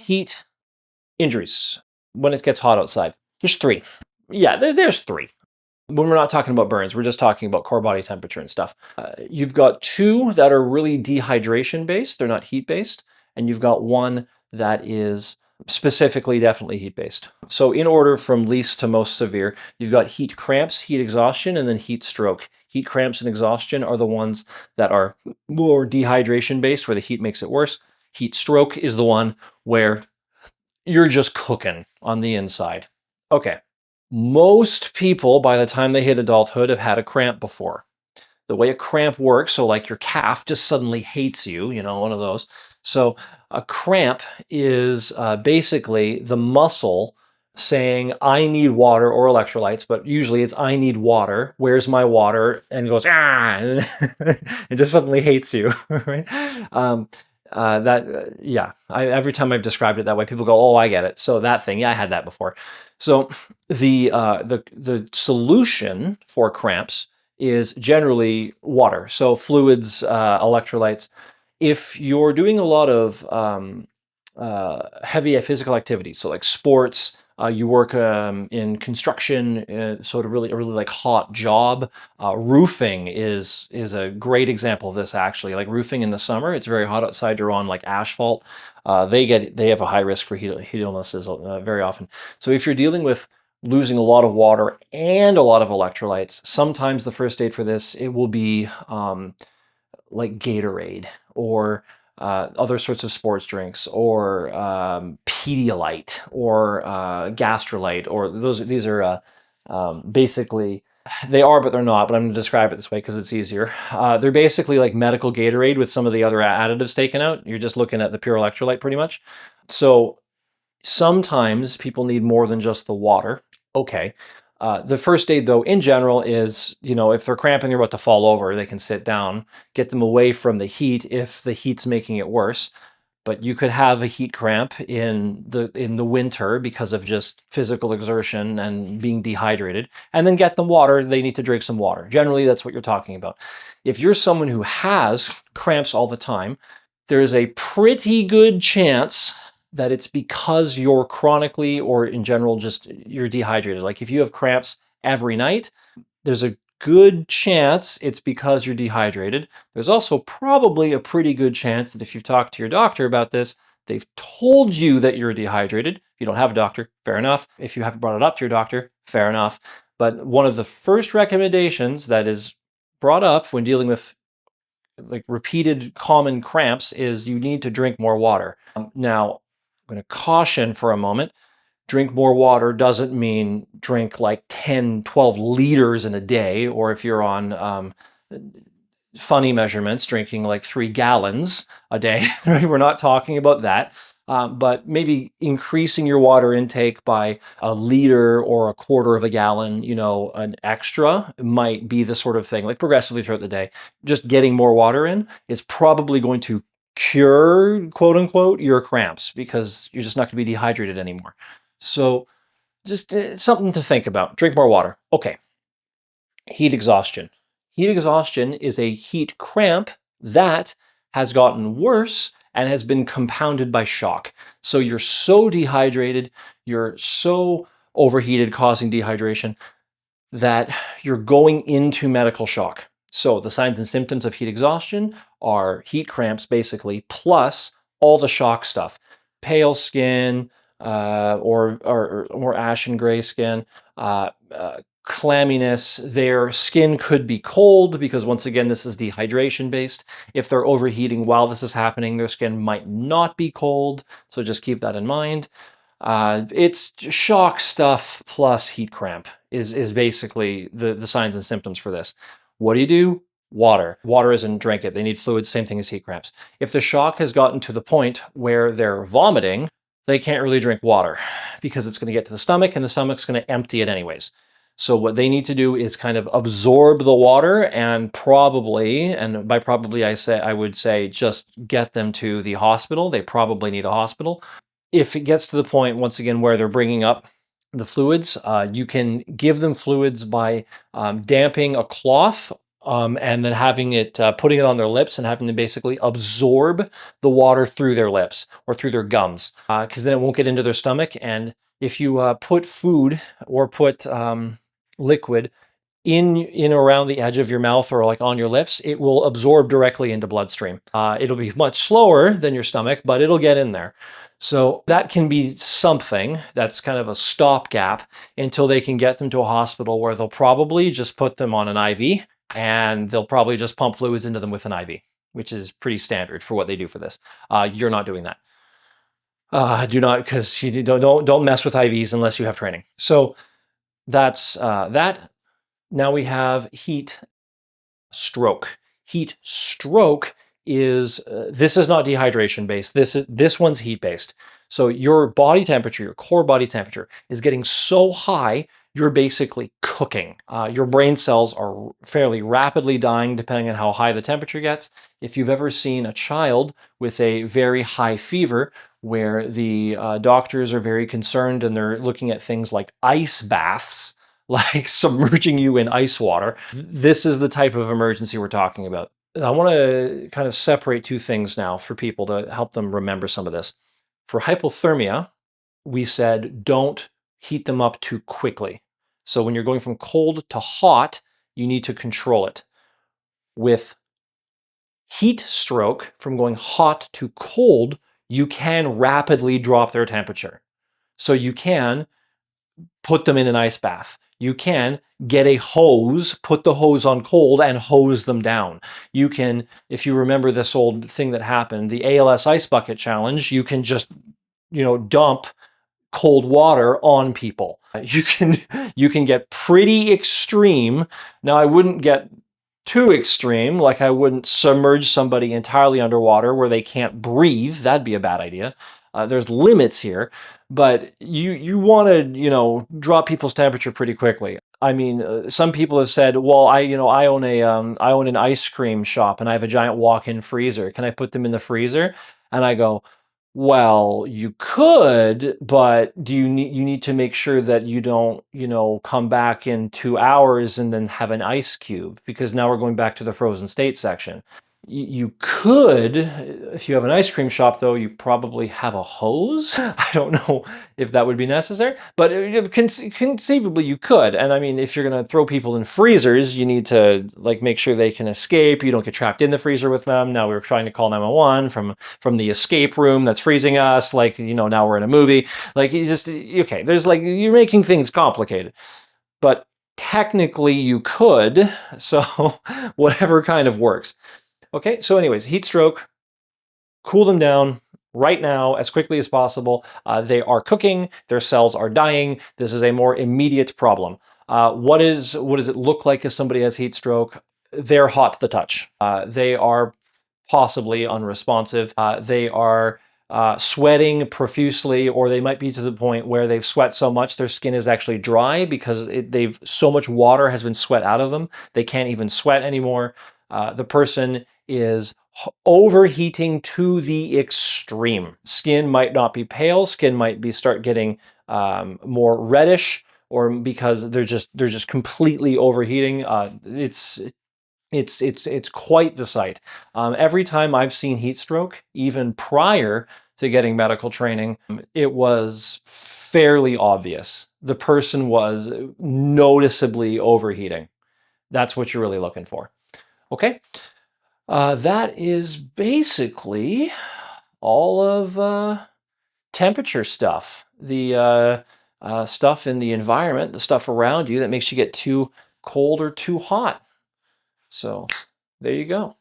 heat injuries when it gets hot outside. There's three. Yeah, there's three. When we're not talking about burns, we're just talking about core body temperature and stuff. You've got two that are really dehydration based, they're not heat based, and you've got one that is specifically definitely heat based. So in order from least to most severe, you've got heat cramps, heat exhaustion, and then heat stroke. Heat cramps and exhaustion are the ones that are more dehydration based, where the heat makes it worse. Heat stroke is the one where you're just cooking on the inside. Okay. Most people, by the time they hit adulthood, have had a cramp before. The way a cramp works, so like your calf just suddenly hates you, one of those. So a cramp is basically the muscle saying, I need water or electrolytes, but usually it's I need water. Where's my water? And it goes, ah, and it just suddenly hates you, right? Every time I've described it that way, people go, oh, I get it. So that thing, yeah, I had that before. So the solution for cramps is generally water. So fluids, electrolytes. If you're doing a lot of heavy physical activity, so like sports, you work in construction, sort of a really like hot job. Roofing is a great example of this actually. Like roofing in the summer, it's very hot outside. You're on like asphalt. They have a high risk for heat illnesses very often. So if you're dealing with losing a lot of water and a lot of electrolytes, sometimes the first aid for this, it will be like Gatorade or other sorts of sports drinks, or Pedialyte, or Gastrolite, or these are basically, they are, but they're not, but I'm going to describe it this way because it's easier. They're basically like medical Gatorade with some of the other additives taken out. You're just looking at the pure electrolyte pretty much. So sometimes people need more than just the water. Okay. The first aid, though, in general is, if they're cramping, they're about to fall over, they can sit down, get them away from the heat if the heat's making it worse. But you could have a heat cramp in the winter because of just physical exertion and being dehydrated, and then get them water. They need to drink some water. Generally, that's what you're talking about. If you're someone who has cramps all the time, there's a pretty good chance that it's because you're chronically, or in general, just you're dehydrated. Like if you have cramps every night, there's a good chance it's because you're dehydrated. There's also probably a pretty good chance that if you've talked to your doctor about this, they've told you that you're dehydrated. If you don't have a doctor, fair enough. If you haven't brought it up to your doctor, fair enough. But one of the first recommendations that is brought up when dealing with like repeated common cramps is you need to drink more water. Now, I'm going to caution for a moment. Drink more water doesn't mean drink like 10, 12 liters in a day, or if you're on funny measurements, drinking like 3 gallons a day. Right? We're not talking about that. But maybe increasing your water intake by a liter or a quarter of a gallon, an extra might be the sort of thing, like progressively throughout the day. Just getting more water in is probably going to cure, quote unquote, your cramps, because you're just not going to be dehydrated anymore. So just something to think about. Drink more water. Okay. Heat exhaustion. Heat exhaustion is a heat cramp that has gotten worse and has been compounded by shock. So you're so dehydrated, you're so overheated, causing dehydration, that you're going into medical shock. So the signs and symptoms of heat exhaustion are heat cramps, basically, plus all the shock stuff. Pale skin, or more ashen gray skin, clamminess. Their skin could be cold because, once again, this is dehydration based. If they're overheating while this is happening, their skin might not be cold. So just keep that in mind. It's shock stuff plus heat cramp is basically the signs and symptoms for this. What do? Water. Water isn't drink it. They need fluids, same thing as heat cramps. If the shock has gotten to the point where they're vomiting, they can't really drink water because it's going to get to the stomach and the stomach's going to empty it anyways. So what they need to do is kind of absorb the water, and probably, and by probably I would say just get them to the hospital. They probably need a hospital. If it gets to the point, once again, where they're bringing up the fluids, you can give them fluids by damping a cloth and then having it, putting it on their lips and having them basically absorb the water through their lips or through their gums, because then it won't get into their stomach. And if you put food or put liquid in around the edge of your mouth or like on your lips, it will absorb directly into bloodstream. It'll be much slower than your stomach, but it'll get in there. So that can be something that's kind of a stopgap until they can get them to a hospital where they'll probably just put them on an IV and they'll probably just pump fluids into them with an IV, which is pretty standard for what they do for this. You're not doing that. Do not, because you don't mess with IVs unless you have training. So that's that. Now we have heat stroke. Heat stroke is this is not dehydration based. This one's heat based. So your body temperature, your core body temperature, is getting so high you're basically cooking. Your brain cells are fairly rapidly dying depending on how high the temperature gets. If you've ever seen a child with a very high fever, where the doctors are very concerned and they're looking at things like ice baths, like submerging you in ice water. This is the type of emergency we're talking about. I want to kind of separate two things now for people to help them remember some of this. For hypothermia, we said don't heat them up too quickly. So when you're going from cold to hot, you need to control it. With heat stroke, from going hot to cold, you can rapidly drop their temperature. So you can put them in an ice bath. You can get a hose, put the hose on cold and hose them down. You can, if you remember this old thing that happened, the ALS Ice Bucket Challenge, you can just, dump cold water on people. You can get pretty extreme. Now, I wouldn't get too extreme, like I wouldn't submerge somebody entirely underwater where they can't breathe. That'd be a bad idea. There's limits here, but you want to drop people's temperature pretty quickly. I mean, some people have said, "Well, I own I own an ice cream shop and I have a giant walk-in freezer. Can I put them in the freezer?" And I go, "Well, you could, but you need to make sure that you don't, come back in 2 hours and then have an ice cube, because now we're going back to the frozen state section." You could, if you have an ice cream shop, though, you probably have a hose. I don't know if that would be necessary, but conceivably you could. And I mean, if you're going to throw people in freezers, you need to make sure they can escape. You don't get trapped in the freezer with them. Now we were trying to call 911 from the escape room that's freezing us. Now we're in a movie. Okay, there's you're making things complicated, but technically you could. So whatever kind of works. Okay, so anyways, heat stroke, cool them down right now as quickly as possible. They are cooking, their cells are dying. This is a more immediate problem. What does it look like as somebody has heat stroke? They're hot to the touch. They are possibly unresponsive. They are sweating profusely, or they might be to the point where they've sweat so much their skin is actually dry because they've so much water has been sweat out of them. They can't even sweat anymore. The person is overheating to the extreme. Skin might not be pale. Skin might start getting more reddish, or because they're just completely overheating. It's quite the sight. Every time I've seen heat stroke, even prior to getting medical training, it was fairly obvious. The person was noticeably overheating. That's what you're really looking for. Okay, that is basically all of temperature stuff. The stuff in the environment, the stuff around you that makes you get too cold or too hot. So there you go.